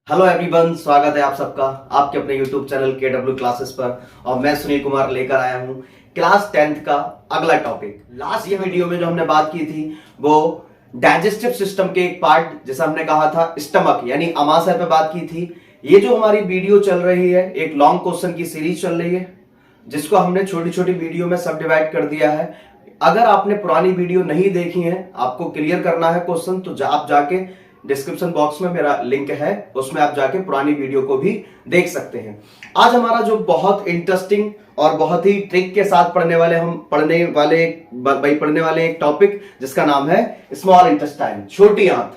Hello everyone, स्वागत है आप सबका आपके अपने यूट्यूब चैनल KW क्लासेस पर। और मैं सुनील कुमार लेकर आया हूं क्लास 10th का अगला टॉपिक। लास्ट ये वीडियो में जो हमने बात की थी वो डाइजेस्टिव सिस्टम के एक पार्ट जैसा हमने कहा था स्टमक यानी अमाशय पे बात की थी। ये जो हमारी वीडियो चल रही है एक लॉन्ग क्वेश्चन की सीरीज चल रही है जिसको हमने छोटी छोटी वीडियो में सब डिवाइड कर दिया है। अगर आपने पुरानी वीडियो नहीं देखी है, आपको क्लियर करना है क्वेश्चन, तो आप जाके डिस्क्रिप्शन बॉक्स में मेरा लिंक है, उसमें आप जाके पुरानी वीडियो को भी देख सकते हैं। आज हमारा जो बहुत इंटरेस्टिंग और बहुत ही ट्रिक के साथ पढ़ने वाले एक टॉपिक जिसका नाम है स्मॉल इंटेस्टाइन, छोटी आंत।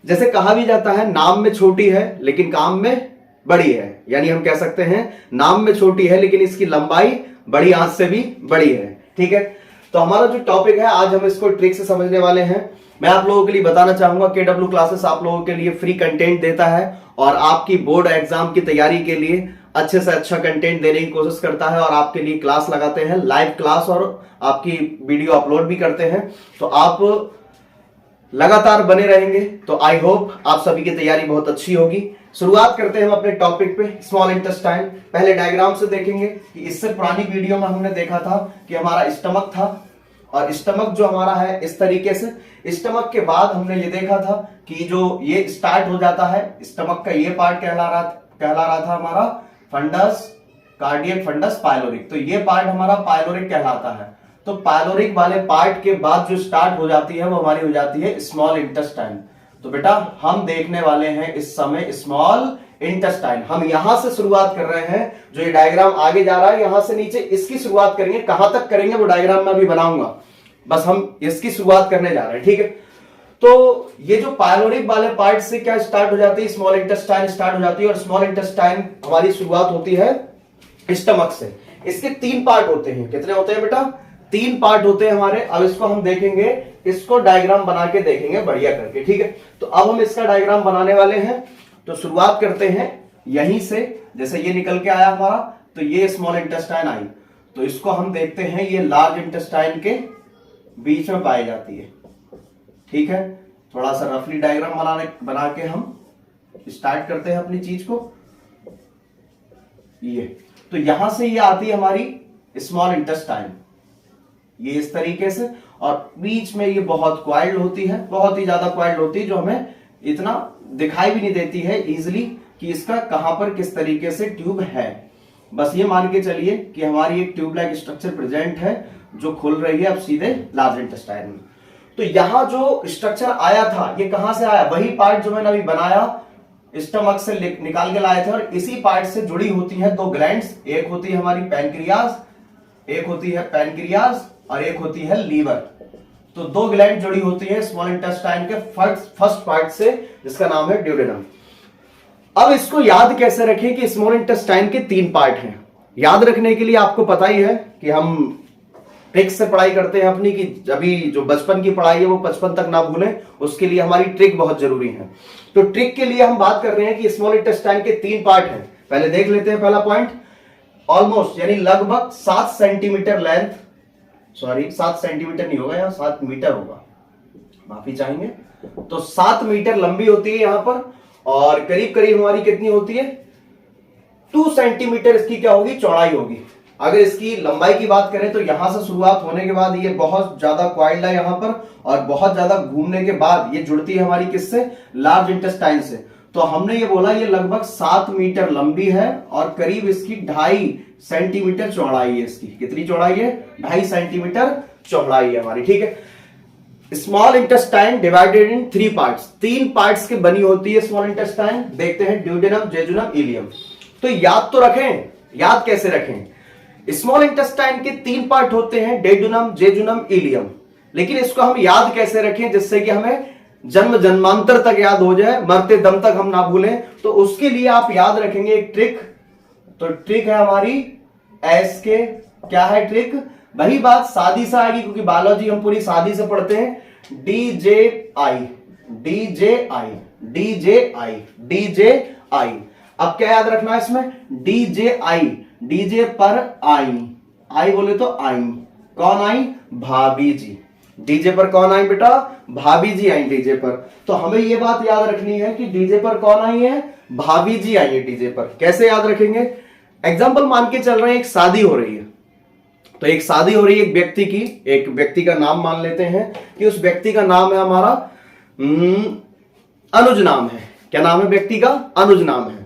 जैसे कहा भी जाता है नाम में छोटी है लेकिन काम में बड़ी है, यानी हम कह सकते हैं नाम में छोटी है लेकिन इसकी लंबाई बड़ी आंत से भी बड़ी है। ठीक है, तो हमारा जो टॉपिक है आज हम इसको ट्रिक से समझने वाले हैं। मैं आप लोगों के लिए बताना चाहूंगा KW क्लासेस आप लोगों के लिए फ्री कंटेंट देता है और आपकी बोर्ड एग्जाम की तैयारी के लिए अच्छे से अच्छा कंटेंट देने की कोशिश करता है और आपके लिए क्लास लगाते हैं, लाइव क्लास, और आपकी वीडियो अपलोड भी करते हैं। तो आप लगातार बने रहेंगे तो आई होप आप सभी की तैयारी बहुत अच्छी होगी। शुरुआत करते हैं हम अपने टॉपिक पे स्मॉल इंटेस्टाइन। पहले डायग्राम से देखेंगे कि इससे पुरानी वीडियो में हमने देखा था कि हमारा स्टमक था और स्टमक जो हमारा है इस तरीके से। स्टमक के बाद हमने ये देखा था कि जो ये स्टार्ट हो जाता है, स्टमक का ये पार्ट कहला रहा था हमारा फंडस, कार्डियक फंडस, पाइलोरिक। तो ये पार्ट हमारा पाइलोरिक कहलाता है। तो पाइलोरिक वाले पार्ट के बाद जो स्टार्ट हो जाती है वो हमारी हो जाती है स्मॉल इंटेस्टाइन। तो बेटा हम देखने वाले हैं इस समय स्मॉल इंटेस्टाइन। हम यहां से शुरुआत कर रहे हैं, जो ये डायग्राम आगे जा रहा है यहां से नीचे इसकी शुरुआत करेंगे। कहां तक करेंगे वो डायग्राम में अभी बनाऊंगा, बस हम इसकी शुरुआत करने जा रहे हैं। ठीक है, तो ये जो पाइलोरिक वाले पार्ट से क्या स्टार्ट हो जाती है, स्मॉल इंटेस्टाइन स्टार्ट हो जाती है। और स्मॉल इंटेस्टाइन हमारी शुरुआत होती है स्टमक से। इसके 3 पार्ट होते हैं। कितने होते हैं बेटा? 3 पार्ट होते हैं हमारे। अब इसको हम देखेंगे, इसको डायग्राम बना के देखेंगे बढ़िया करके। ठीक है, तो अब हम इसका डायग्राम बनाने वाले हैं। तो शुरुआत करते हैं यहीं से। जैसे ये निकल के आया हमारा, तो ये स्मॉल इंटेस्टाइन आई, तो इसको हम देखते हैं ये लार्ज इंटेस्टाइन के बीच में पाई जाती है। ठीक है, थोड़ा सा रफली डायग्राम बना के हम स्टार्ट करते हैं अपनी चीज को। ये तो यहां से ये आती है हमारी स्मॉल इंटेस्टाइन, ये इस तरीके से। और बीच में ये बहुत क्वाइल्ड होती है, बहुत ही ज्यादा क्वाइल्ड होती है, जो हमें इतना दिखाई भी नहीं देती है इजिली कि इसका कहां पर किस तरीके से ट्यूब है। बस ये मान के चलिए कि हमारी एक ट्यूब लाइक स्ट्रक्चर प्रेजेंट है जो खुल रही है अब सीधे लार्ज इंटेस्टाइन में। तो यहां जो स्ट्रक्चर आया था ये कहां से आया? वही पार्ट जो मैंने अभी बनाया स्टमक से निकाल के लाए थे। और इसी पार्ट से जुड़ी होती हैं 2 ग्लैंड्स, एक होती है हमारी पैनक्रियाज, और एक होती है लीवर। तो 2 ग्लैंड जुड़ी होती है स्मॉल इंटेस्टाइन के फर्स्ट पार्ट से, जिसका नाम है ड्यूडेनम। अब इसको याद कैसे रखें कि स्मॉल इंटेस्टाइन के 3 पार्ट हैं। याद रखने के लिए आपको पता ही है कि हम ट्रिक से पढ़ाई करते हैं अपनी, कि अभी जो बचपन की पढ़ाई है वो 55 तक ना भूलें, उसके लिए हमारी ट्रिक बहुत जरूरी है। तो ट्रिक के लिए हम बात कर रहे हैं कि स्मॉल इंटेस्टाइन के 3 पार्ट हैं। पहले देख लेते हैं पहला पॉइंट, ऑलमोस्ट यानी लगभग 7 सेंटीमीटर लेंथ, सॉरी 7 सेंटीमीटर नहीं होगा, यहां 7 मीटर होगा, माफी चाहेंगे। तो 7 मीटर लंबी होती है यहां पर, और करीब करीब हमारी कितनी होती है? 2 सेंटीमीटर इसकी क्या होगी? चौड़ाई होगी। अगर इसकी लंबाई की बात करें तो यहां से शुरुआत होने के बाद ये बहुत ज्यादा क्वाइल्ड है यहां पर, और बहुत ज्यादा घूमने के बाद ये जुड़ती है हमारी किससे? लार्ज इंटेस्टाइन से। तो हमने ये बोला ये लगभग 7 मीटर लंबी है और करीब इसकी 2.5 सेंटीमीटर चौड़ाई है। इसकी कितनी चौड़ाई है? 2.5 सेंटीमीटर चौड़ाई है हमारी। ठीक है, small intestine divided in 3 parts, 3 parts की बनी होती है स्मॉल इंटेस्टाइन। देखते हैं ड्यूडेनम, जेजुनम, इलियम। तो याद तो रखें, याद कैसे रखें? स्मॉल इंटेस्टाइन के 3 पार्ट होते हैं, डेजुनम, जेजुनम, इलियम। लेकिन इसको हम याद कैसे रखें जिससे कि हमें जन्म जन्मांतर तक याद हो जाए, मरते दम तक हम ना भूलें? तो उसके लिए आप याद रखेंगे एक ट्रिक। तो ट्रिक है हमारी एसके। क्या है ट्रिक? वही बात सादी से आएगी क्योंकि बायोलॉजी हम पूरी सादी से पढ़ते हैं। DJI, DJI, DJI, DJI। अब क्या याद रखना है इसमें? DJI, DJ पर आई, आई बोले तो आई, कौन आई? भाभी जी। डीजे पर कौन आई बेटा? भाभी जी आई डीजे पर। तो हमें यह बात याद रखनी है कि डीजे पर कौन आई है? भाभी जी आई है डीजे पर। कैसे याद रखेंगे? एग्जाम्पल मान के चल रहे हैं, एक शादी हो रही है, तो एक शादी हो रही है एक व्यक्ति की, एक व्यक्ति का नाम मान लेते हैं कि उस व्यक्ति का नाम है हमारा अनुज नाम है। क्या नाम है व्यक्ति का? अनुज नाम है।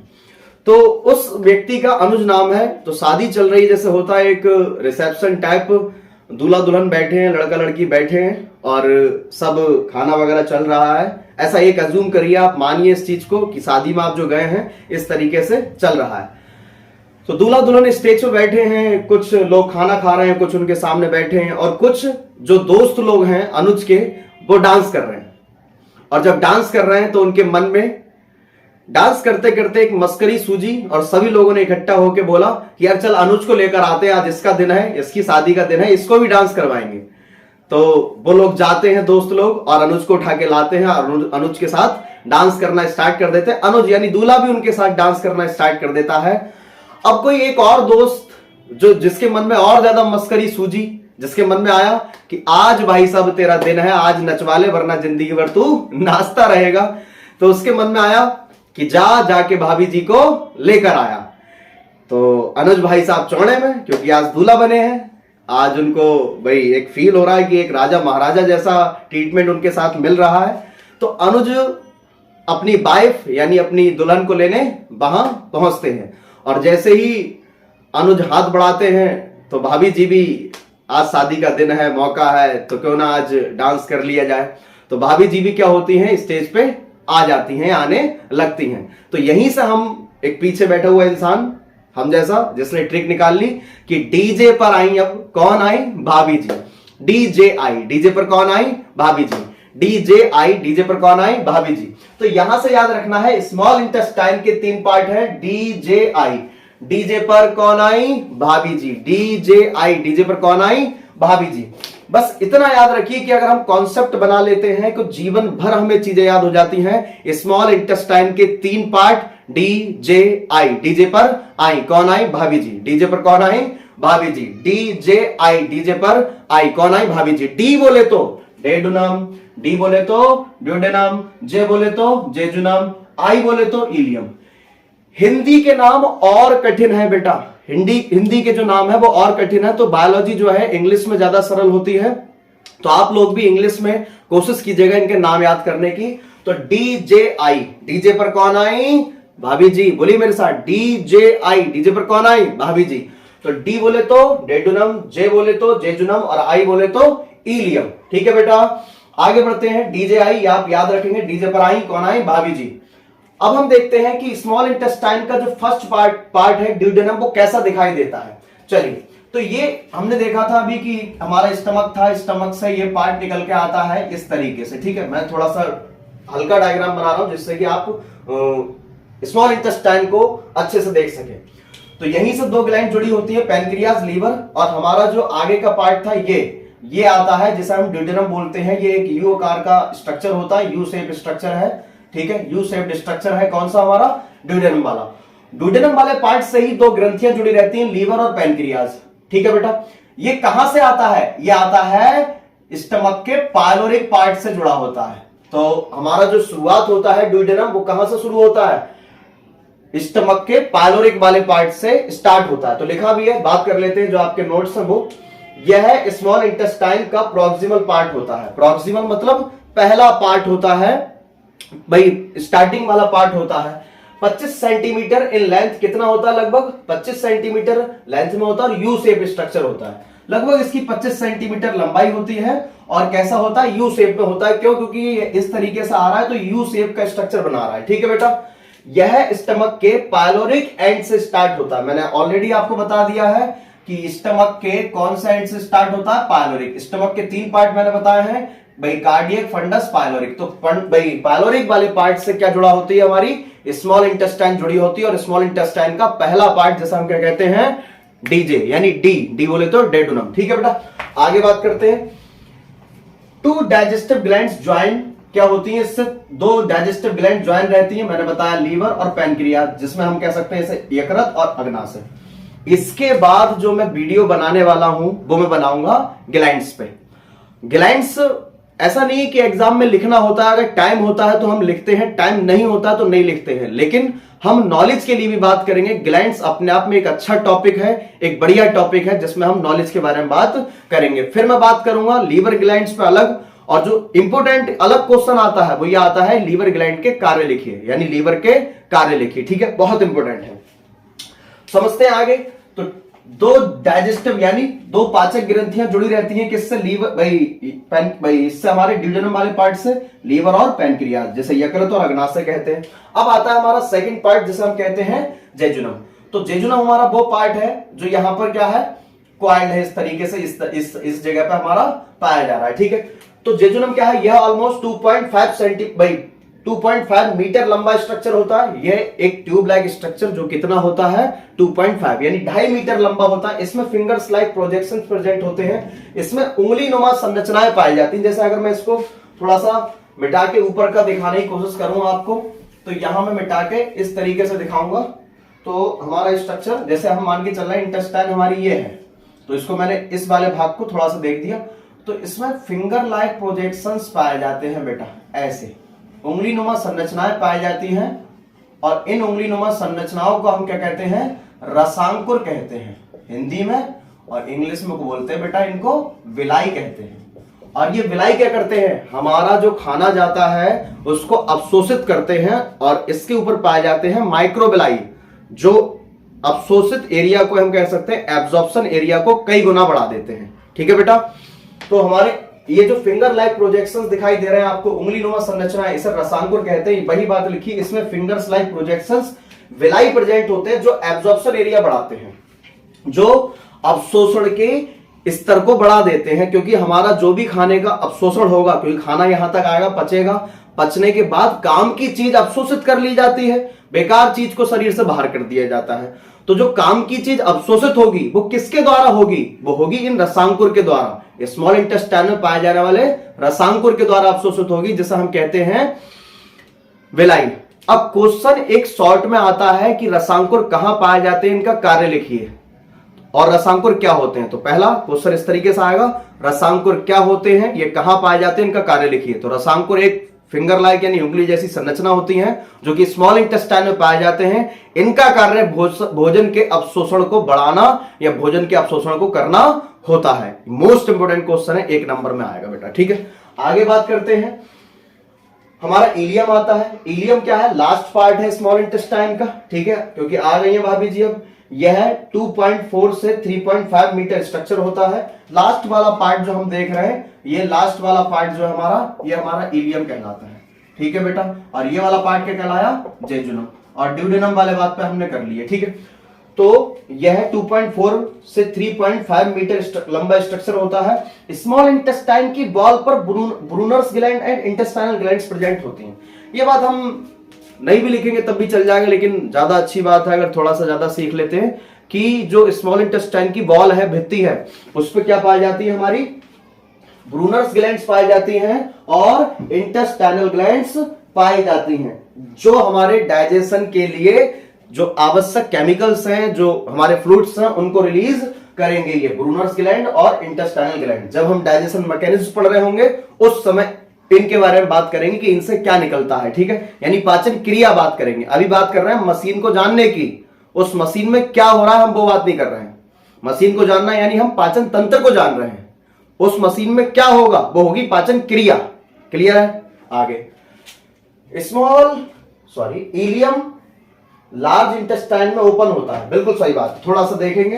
तो उस व्यक्ति का अनुज नाम है, तो शादी चल रही है, जैसे होता है एक रिसेप्शन टाइप, दूल्हा दुल्हन बैठे हैं, लड़का लड़की बैठे हैं और सब खाना वगैरह चल रहा है। ऐसा एक अज्यूम करिए, आप मानिए इस चीज को कि शादी में आप जो गए हैं इस तरीके से चल रहा है। तो दूल्हा दुल्हन स्टेज पे बैठे हैं, कुछ लोग खाना खा रहे हैं, कुछ उनके सामने बैठे हैं और कुछ जो दोस्त लोग हैं अनुज के वो डांस कर रहे हैं। और जब डांस कर रहे हैं तो उनके मन में डांस करते करते एक मस्करी सूझी और सभी लोगों ने इकट्ठा होकर बोला कि यार चल अनुज को लेकर आते हैं, आज इसका दिन है, इसकी शादी का दिन है, इसको भी डांस करवाएंगे। तो वो लोग जाते हैं दोस्त लोग और अनुज को उठा के लाते हैं और अनुज के साथ डांस करना स्टार्ट कर देते हैं। अनुज यानी दूल्हा भी उनके साथ डांस करना स्टार्ट कर देता है। अब कोई एक और दोस्त जो जिसके मन में और ज्यादा मस्करी सूझी, जिसके मन में आया कि आज भाई साहब तेरा दिन है, आज नचवाले वरना जिंदगी भर तू नाचता रहेगा, तो उसके मन में आया कि जाके भाभी जी को लेकर आया। तो अनुज भाई साहब चौड़े में, क्योंकि आज दूल्हा बने हैं, आज उनको भाई एक फील हो रहा है कि एक राजा महाराजा जैसा ट्रीटमेंट उनके साथ मिल रहा है। तो अनुज अपनी वाइफ यानी अपनी दुल्हन को लेने वहां पहुंचते हैं और जैसे ही अनुज हाथ बढ़ाते हैं तो भाभी जी भी, आज शादी का दिन है, मौका है, तो क्यों ना आज डांस कर लिया जाए। तो भाभी जी भी क्या होती हैं, स्टेज पे आ जाती हैं, आने लगती हैं। तो यहीं से हम एक पीछे बैठा हुआ इंसान, हम जैसा, जिसने ट्रिक निकाल ली कि डीजे पर आई। अब कौन आई? भाभी जी। डीजे आई, डीजे पर कौन आई? भाभी जी। डीजे आई, डीजे पर कौन आई? भाभी जी। तो यहां से याद रखना है, स्मॉल इंटेस्टाइन के 3 पार्ट है। डीजे आई, डीजे पर कौन आई? भाभी जी। डीजे आई, डीजे पर कौन आई? भाभी जी। बस इतना याद रखिए कि अगर हम कॉन्सेप्ट बना लेते हैं तो जीवन भर हमें चीजें याद हो जाती हैं। स्मॉल इंटेस्टाइन के 3 पार्ट, डीजे आई, डीजे पर आई, कौन आई? भाभी जी। डीजे पर कौन आई? भाभी जी। डीजे आई, डीजे पर आई, कौन आई? भाभी जी। डी बोले तो डेडुनम, डी बोले तो ड्यूडेनम, जे बोले तो जेजुनम, आई बोले तो इलियम। हिंदी के नाम और कठिन है बेटा, हिंदी के जो नाम है वो और कठिन है। तो बायोलॉजी जो है इंग्लिश में ज्यादा सरल होती है, तो आप लोग भी इंग्लिश में कोशिश कीजिएगा इनके नाम याद करने की। तो डीजे आई, डीजे पर कौन आई? भाभी जी। बोलिए मेरे साथ, डीजे आई, डीजे पर कौन आई? भाभी जी। तो डी बोले तो डेडुनम, जे बोले तो जेजुनम और आई बोले तो इलियम। ठीक है बेटा, आगे बढ़ते हैं। डीजे आई आप याद रखेंगे, डीजे पर आई, कौन आई? भाभी जी। अब हम देखते हैं कि स्मॉल इंटेस्टाइन का जो फर्स्ट पार्ट है ड्यूडेनम, वो कैसा दिखाई देता है। चलिए, तो ये हमने देखा था अभी कि हमारा स्टमक था, स्टमक से ये पार्ट निकल के आता है इस तरीके से। ठीक है, मैं थोड़ा सा हल्का डायग्राम बना रहा हूं जिससे कि आप स्मॉल इंटेस्टाइन को अच्छे से देख सके। तो यहीं से 2 ग्लैंड जुड़ी होती है, पैनक्रियाज, लीवर, और हमारा जो आगे का पार्ट था ये आता है जिसे हम ड्यूडेनम बोलते हैं। ये एक यू आकार का स्ट्रक्चर होता है, यू शेप स्ट्रक्चर है। ठीक है, यू शेप्ड स्ट्रक्चर है, कौन सा? हमारा ड्यूडेनम वाला। ड्यूडेनम वाले पार्ट से ही 2 ग्रंथियां जुड़ी रहती हैं, लीवर और पैनक्रियाज। ठीक है बेटा, ये कहां से आता है? ये आता है स्टमक के पाइलोरिक पार्ट से जुड़ा होता है। तो हमारा जो शुरुआत होता है ड्यूडेनम, वो कहां से शुरू होता है? स्टमक के पाइलोरिक वाले पार्ट से स्टार्ट होता है। तो लिखा भी है, बात कर लेते हैं जो आपके नोट्स हैं वो। यह स्मॉल इंटेस्टाइन का प्रॉक्सिमल पार्ट होता है। प्रॉक्सिमल मतलब पहला पार्ट होता है भाई, स्टार्टिंग वाला पार्ट होता है। 25 सेंटीमीटर इन लेंथ, कितना होता है? लगभग 25 सेंटीमीटर लेंथ में होता है और यू शेप स्ट्रक्चर होता है। लगभग इसकी 25 सेंटीमीटर लंबाई होती है और कैसा होता है? यू शेप में होता है। क्यों? क्योंकि इस तरीके से आ रहा है तो यू शेप का स्ट्रक्चर बना रहा है। ठीक है बेटा, यह स्टमक के पाइलोरिक एंड से स्टार्ट होता है। मैंने ऑलरेडी आपको बता दिया है कि स्टमक के कौन सा एंड से स्टार्ट होता है? पाइलोरिक। स्टमक के 3 पार्ट मैंने बताया है भाई, कार्डियक, फंडस, पाइलोरिक। तो भाई पाइलोरिक वाले पार्ट से क्या जुड़ा होती है? हमारी स्मॉल इंटेस्टाइन जुड़ी होती है। और स्मॉल इंटेस्टाइन का पहला पार्ट जैसा हम क्या कहते हैं? डीजे, यानी डी बोले तो डेडुनम। ठीक है बेटा, आगे बात करते हैं। 2 डाइजेस्टिव ग्लैंड्स ज्वाइन क्या होती है? इससे 2 डाइजेस्टिव ग्लैंड ज्वाइन रहती है। मैंने बताया लीवर और पैनक्रियाज, जिसमें हम कह सकते हैं इसे यकृत और अग्नाशय। इसके बाद जो मैं वीडियो बनाने वाला हूं वो मैं बनाऊंगा ग्लैंड्स पे। ग्लैंड्स ऐसा नहीं कि एग्जाम में लिखना होता है, अगर टाइम होता है तो हम लिखते हैं, टाइम नहीं होता तो नहीं लिखते हैं, लेकिन हम नॉलेज के लिए भी बात करेंगे। ग्लैंड्स अपने आप में एक अच्छा टॉपिक है, एक बढ़िया टॉपिक है जिसमें हम नॉलेज के बारे में बात करेंगे। फिर मैं बात करूंगा लीवर ग्लैंड्स पे अलग, और जो इंपोर्टेंट अलग क्वेश्चन आता है वो ये आता है लीवर ग्लैंड के कार्य लिखिए, यानी लीवर के कार्य लिखिए। ठीक है, बहुत इंपोर्टेंट है, समझते हैं आगे। तो दो डाइजेस्टिव यानी दो पाचक ग्रंथियां जुड़ी रहती हैं किससे, लीवर भाई इससे हमारे ड्यूडेनम वाले पार्ट से, लीवर और पैनक्रियाज, जैसे यकृत और अग्नाशय कहते हैं। अब आता है हमारा सेकंड पार्ट जिसे हम कहते हैं जेजुनम। तो जेजुनम हमारा वो पार्ट है जो यहां पर क्या है, क्वाइल्ड है, इस तरीके से इस जगह पे हमारा पाया जा रहा है। ठीक है, तो जेजुनम क्या है, यह ऑलमोस्ट 2.5 मीटर लंबा स्ट्रक्चर होता है। यह एक ट्यूब लाइक स्ट्रक्चर जो कितना होता है 2.5 यानी 2.5 मीटर लंबा होता है। इसमें फिंगर्स लाइक प्रोजेक्शंस प्रेजेंट होते हैं। इसमें उंगली नुमा संरचनाएं पाई जाती हैं। जैसे अगर मैं इसको थोड़ा सा मिटा के ऊपर का दिखाने की कोशिश करूं आपको, तो यहां मैं मिटा के इस तरीके से दिखाऊंगा। तो हमारा स्ट्रक्चर जैसे हम मान के चल रहे हैं, इंटेस्टाइन हमारी ये है, तो इसको मैंने इस वाले भाग को थोड़ा सा देख दिया, तो इसमें फिंगर लाइक प्रोजेक्शंस पाए जाते हैं बेटा, ऐसे उंगली नुमा संरचनाएं पाई जाती हैं। और इन उंगली नुमा संरचनाओं को हम क्या कहते हैं, रसांकुर कहते हैं हिंदी में, और इंग्लिश में को बोलते हैं बेटा इनको विलाई कहते हैं। और ये विलाई क्या करते हैं, हमारा जो खाना जाता है उसको अवशोषित करते हैं, और इसके ऊपर पाए जाते हैं माइक्रोविलाई, जो अवशोषित एरिया को हम कह सकते हैं एब्जॉर्प्शन एरिया को कई गुना बढ़ा देते हैं। ठीक है बेटा, तो हमारे ये जो फिंगर लाइक प्रोजेक्शंस दिखाई दे रहे हैं आपको, उंगली नुमा संरचना, इसे रसांकुर कहते हैं। वही बात लिखी, इसमें fingers like projections villi present होते हैं जो एब्जॉर्प्शन एरिया बढ़ाते हैं, जो अवशोषण के स्तर को बढ़ा देते हैं। क्योंकि हमारा जो भी खाने का अवशोषण होगा, क्योंकि खाना यहां तक आएगा, पचेगा, पचने के बाद काम की चीज अवशोषित कर ली जाती है, बेकार चीज को शरीर से बाहर कर दिया जाता है। तो जो काम की चीज अवशोषित होगी वो किसके द्वारा होगी, वो होगी इन रसांकुर के द्वारा, स्मॉल इंटेस्टाइन में पाए जाने वाले रसांकुर के द्वारा अवशोषित होगी, जिसे हम कहते हैं विलाई। अब क्वेश्चन एक शॉर्ट में आता है कि रसांकुर कहां पाए जाते हैं, इनका कार्य लिखिए और रसांकुर क्या होते हैं। तो पहला क्वेश्चन इस तरीके से आएगा, रसांकुर क्या होते हैं, ये कहां पाए जाते हैं, इनका कार्य लिखिए। तो रसांकुर एक फिंगर लाइक यानी उंगली जैसी संरचना होती है जो कि स्मॉल इंटेस्टाइन में पाए जाते हैं। इनका कार्य भोजन के अवशोषण को बढ़ाना या भोजन के अवशोषण को करना होता है। मोस्ट इंपोर्टेंट क्वेश्चन है, 1 नंबर में आएगा बेटा। ठीक है, आगे बात करते हैं। हमारा इलियम आता है। इलियम क्या है, लास्ट पार्ट है स्मॉल इंटेस्टाइन का। ठीक है, क्योंकि आ गई है भाभी जी, अब यह 2.4 से 3.5 मीटर स्ट्रक्चर होता है। लास्ट वाला पार्ट जो हम देख रहे हैं, ये लास्ट वाला पार्ट जो है हमारा, ये हमारा इलियम कहलाता है। ठीक है बेटा, और ये वाला पार्ट क्या कहलाया, जेजुनम, और ड्यूडेनम वाले बात पे हमने कर लिए। ठीक है, तो यह 2.4 से 3.5 मीटर लंबा स्ट्रक्चर होता है। स्मॉल इंटेस्टाइन की वॉल पर Brunner's gland and intestinal glands present होती हैं। ये बात हम नहीं भी लिखेंगे तब भी चल जाएगा, लेकिन ज्यादा अच्छी बात है अगर थोड़ा सा ज्यादा सीख लेते हैं कि जो स्मॉल इंटेस्टाइन की वॉल है, भित्ति है, उस पर क्या पाई जाती है, हमारी ब्रूनर्स ग्लैंड्स पाई जाती हैं और इंटेस्टाइनल ग्लैंड्स पाई जाती हैं, जो हमारे डाइजेशन के लिए जो आवश्यक केमिकल्स हैं, जो हमारे फ्लूइड्स हैं, उनको रिलीज करेंगे ये ब्रूनर्स ग्लैंड और इंटेस्टाइनल ग्लैंड। जब हम डाइजेशन मैकेनिज्म पढ़ रहे होंगे उस समय इनके बारे में बात करेंगे कि इनसे क्या निकलता है। ठीक है, यानी पाचन क्रिया बात करेंगे। अभी बात कर रहे हैं मशीन को जानने की, उस मशीन में क्या हो रहा है हम वो बात नहीं कर रहे हैं। मशीन को जानना यानी हम पाचन तंत्र को जान रहे हैं, उस मशीन में क्या होगा वो होगी पाचन क्रिया। क्लियर है, आगे इलियम लार्ज इंटेस्टाइन में ओपन होता है, बिल्कुल सही बात। थोड़ा सा देखेंगे,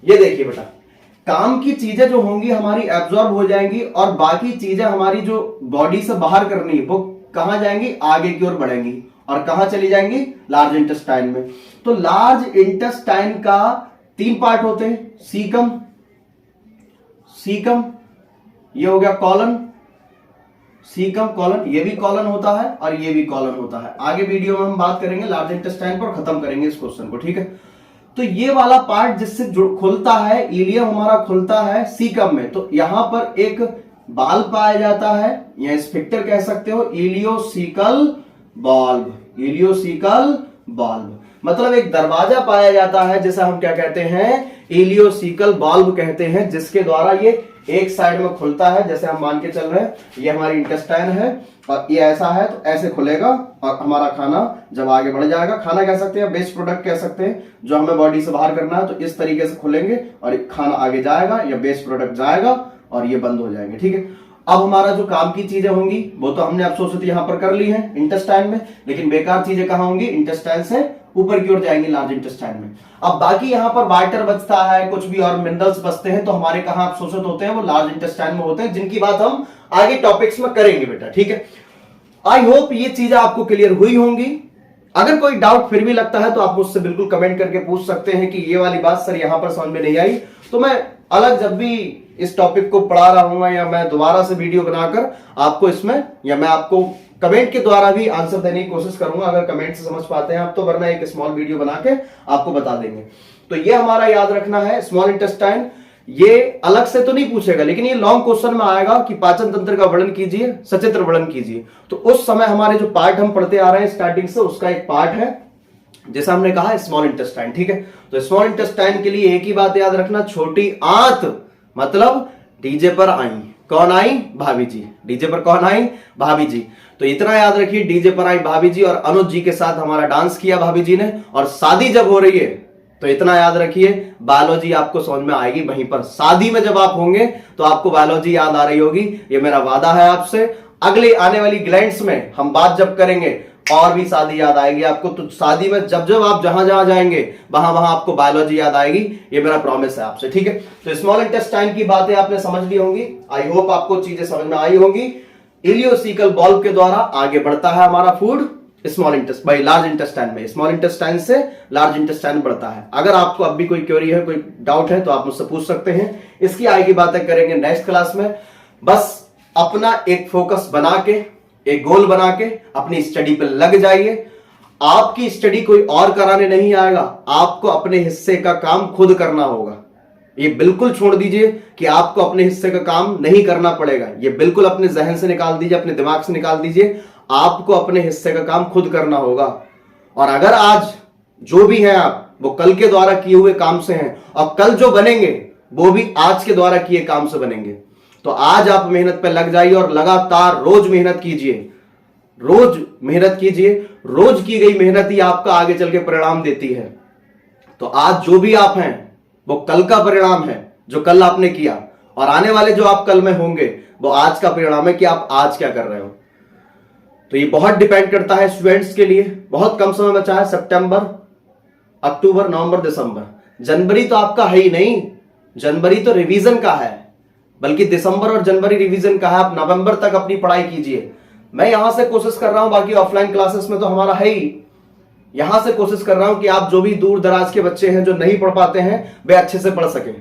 ये देखिए बेटा, काम की चीजें जो होंगी हमारी एब्जॉर्ब हो जाएंगी और बाकी चीजें हमारी जो बॉडी से बाहर करनी है वो कहां जाएंगी, आगे की ओर बढ़ेंगी और कहां चली जाएंगी, लार्ज इंटेस्टाइन में। तो लार्ज इंटेस्टाइन का 3 पार्ट होते हैं, सीकम, ये हो गया कॉलन, सीकम कॉलन, ये भी कॉलन होता है और ये भी कॉलन होता है। आगे वीडियो में हम बात करेंगे लार्ज इंटेस्टाइन पर, खत्म करेंगे इस क्वेश्चन को। ठीक है, तो ये वाला पार्ट जिससे खुलता है, इलियम हमारा खुलता है सीकम में, तो यहां पर एक बाल्ब पाया जाता है, या स्फिक्टर कह सकते हो, इलियोसिकल बाल्ब, मतलब एक दरवाजा पाया जाता है जिसे हम क्या कहते हैं, इलियोसिकल वाल्व कहते हैं, जिसके द्वारा ये एक साइड में खुलता है। जैसे हम मान के चल रहे हैं ये हमारी इंटेस्टाइन है और ये ऐसा है तो ऐसे खुलेगा और हमारा खाना जब आगे बढ़ जाएगा, खाना कह सकते हैं, वेस्ट प्रोडक्ट कह सकते हैं, जो हमें बॉडी से बाहर करना है, तो इस तरीके से खुलेंगे और खाना आगे जाएगा या वेस्ट प्रोडक्ट जाएगा और ये बंद हो जाएंगे। ठीक है, अब हमारा जो काम की चीजें होंगी वो तो हमने अफसोस यहां पर कर ली है इंटेस्टाइन में, लेकिन बेकार चीजें कहां होंगी? इंटेस्टाइन से ऊपर की ओर जाएंगी लार्ज इंटेस्टाइन में। अब बाकी यहां पर वाटर बचता है, कुछ भी और मिनरल्स बचते हैं, तो हमारे कहां अवशोषित होते हैं? वो लार्ज इंटेस्टाइन में होते हैं, जिनकी बात हम आगे टॉपिक्स में करेंगे बेटा। ठीक है, आई होप ये चीजें आपको क्लियर हुई होंगी। अगर कोई डाउट फिर भी लगता है तो आप मुझसे बिल्कुल कमेंट करके पूछ सकते हैं कि ये वाली बात सर यहां पर समझ में नहीं आई, तो मैं अलग जब भी इस टॉपिक को पढ़ा रहा हूं या मैं दोबारा से वीडियो बनाकर आपको इसमें, या मैं आपको कमेंट के द्वारा भी आंसर देने की कोशिश करूंगा, अगर कमेंट से समझ पाते हैं आप तो, वरना एक स्मॉल वीडियो बना के आपको बता देंगे। तो ये हमारा याद रखना है स्मॉल इंटेस्टाइन। ये अलग से तो नहीं पूछेगा, लेकिन ये लॉन्ग क्वेश्चन में आएगा कि पाचन तंत्र का वर्णन कीजिए, सचित्र वर्णन कीजिए। तो उस समय हमारे जो पार्ट हम पढ़ते आ रहे हैं स्टार्टिंग से, उसका एक पार्ट है जैसा हमने कहा स्मॉल इंटेस्टाइन। ठीक है, तो स्मॉल इंटेस्टाइन के लिए एक ही बात याद रखना, छोटी आंत मतलब डीजे पर आई। कौन आई? भाभी जी। डीजे पर कौन आई? भाभी जी। तो इतना याद रखिए, डीजे पर आई भाभी जी और अनुज जी के साथ हमारा डांस किया भाभी जी ने, और शादी जब हो रही है तो इतना याद रखिए, बायोलॉजी आपको समझ में आएगी वहीं पर। शादी में जब आप होंगे तो आपको बायोलॉजी याद आ रही होगी, ये मेरा वादा है आपसे। अगले आने वाली ग्लैंड्स में हम बात जब करेंगे और भी शादी याद आएगी आपको। तो शादी में जब जब आप जहां जहां जाएंगे वहां वहां आपको बायोलॉजी याद आएगी, ये मेरा प्रॉमिस है आपसे। ठीक है, तो स्मॉल इंटेस्टाइन की बातें आपने समझ ली होंगी। आई होप आपको चीजें समझ में आई होंगी। इलियोसिकल वाल्व के द्वारा आगे बढ़ता है हमारा food small interest by large intestine में, स्मॉल इंटेस्टाइन से लार्ज इंटेस्टाइन बढ़ता है। अगर आपको अब भी कोई क्वेरी है, कोई डाउट है, तो आप मुझसे पूछ सकते हैं। इसकी आगे बातें करेंगे नेक्स्ट क्लास में। बस अपना एक फोकस बना के, एक गोल बना के अपनी स्टडी पे लग जाइए। आपकी स्टडी कोई और कराने नहीं आएगा, आपको अपने हिस्से का काम खुद करना होगा। ये बिल्कुल छोड़ दीजिए कि आपको अपने हिस्से का काम नहीं करना पड़ेगा, ये बिल्कुल अपने जहन से निकाल दीजिए, अपने दिमाग से निकाल दीजिए। आपको अपने हिस्से का काम खुद करना होगा। और अगर आज जो भी है आप, वो कल के द्वारा किए हुए काम से हैं, और कल जो बनेंगे वो भी आज के द्वारा किए काम से बनेंगे। तो आज आप मेहनत पे लग जाइए और लगातार रोज मेहनत कीजिए, रोज मेहनत कीजिए। रोज की गई मेहनत ही आपका आगे चल के परिणाम देती है। तो आज जो भी आप हैं वो कल का परिणाम है, जो कल आपने किया, और आने वाले जो आप कल में होंगे वो आज का परिणाम है कि आप आज क्या कर रहे हो। तो ये बहुत डिपेंड करता है स्टूडेंट्स के लिए। बहुत कम समय बचा है, सितंबर, अक्टूबर, नवंबर, दिसंबर। जनवरी तो आपका है ही नहीं, जनवरी तो रिवीजन का है, बल्कि दिसंबर और जनवरी रिवीजन का है। आप नवंबर तक अपनी पढ़ाई कीजिए। मैं यहां से कोशिश कर रहा हूं, बाकी ऑफलाइन क्लासेस में तो हमारा है ही, यहां से कोशिश कर रहा हूं कि आप जो भी दूर दराज के बच्चे हैं जो नहीं पढ़ पाते हैं वे अच्छे से पढ़ सकें।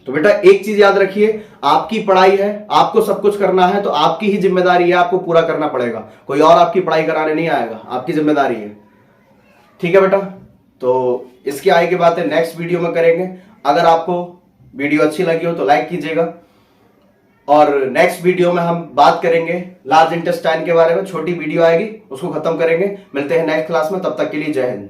तो बेटा एक चीज याद रखिए, आपकी पढ़ाई है, आपको सब कुछ करना है, तो आपकी ही जिम्मेदारी है, आपको पूरा करना पड़ेगा। कोई और आपकी पढ़ाई कराने नहीं आएगा, आपकी जिम्मेदारी है। ठीक है बेटा, तो इसकी आगे की बातें नेक्स्ट वीडियो में करेंगे। अगर आपको वीडियो अच्छी लगी हो तो लाइक कीजिएगा, और नेक्स्ट वीडियो में हम बात करेंगे लार्ज इंटेस्टाइन के बारे में। छोटी वीडियो आएगी, उसको खत्म करेंगे। मिलते हैं नेक्स्ट क्लास में, तब तक के लिए जय हिंद।